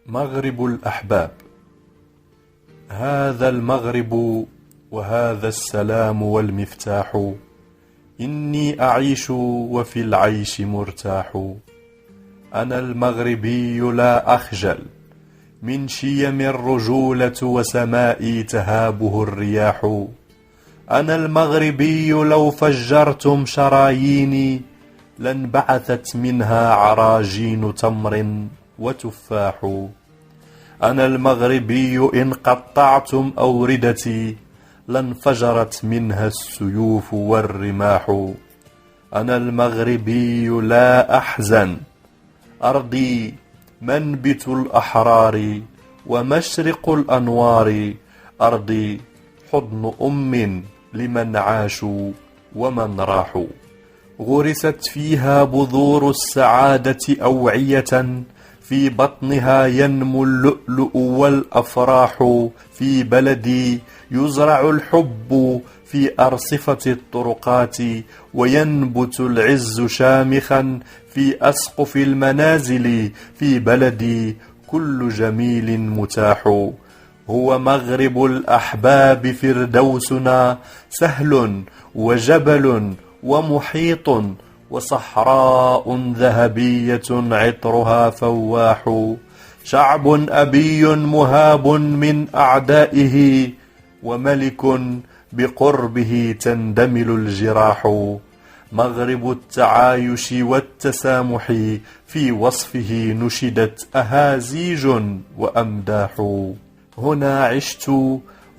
مغرب الأحباب. هذا المغرب وهذا السلام والمفتاح، إني أعيش وفي العيش مرتاح. أنا المغربي لا أخجل، من شيم الرجولة وسمائي تهابه الرياح. أنا المغربي لو فجرتم شراييني لانبعثت منها عراجين تمر وتفاح. أنا المغربي إن قطعتم أوردتي لانفجرت منها السيوف والرماح. أنا المغربي لا أحزن، أرضي منبت الأحرار ومشرق الأنوار، أرضي حضن أم لمن عاشوا ومن راحوا. غرست فيها بذور السعادة أوعية، في بطنها ينمو اللؤلؤ والأفراح. في بلدي يزرع الحب في أرصفة الطرقات، وينبت العز شامخا في أسقف المنازل. في بلدي كل جميل متاح. هو مغرب الأحباب فردوسنا، سهل وجبل ومحيط وصحراء ذهبية عطرها فواح. شعب أبي مهاب من أعدائه، وملك بقربه تندمل الجراح. مغرب التعايش والتسامح، في وصفه نشدت أهازيج وأمداح. هنا عشت،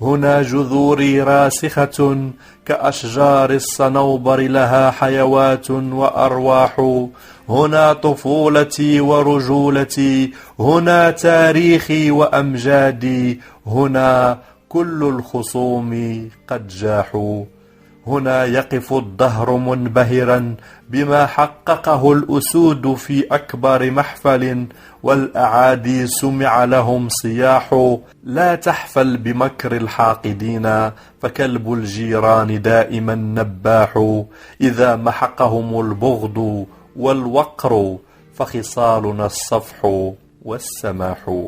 هنا جذوري راسخة كأشجار الصنوبر لها حيوات وأرواح. هنا طفولتي ورجولتي، هنا تاريخي وأمجادي، هنا كل الخصوم قد جاحوا. هنا يقف الدهر منبهرا بما حققه الأسود في أكبر محفل، والأعادي سمع لهم صياح. لا تحفل بمكر الحاقدين، فكلب الجيران دائما نباح. إذا محقهم البغض والوقر، فخصالنا الصفح والسماح.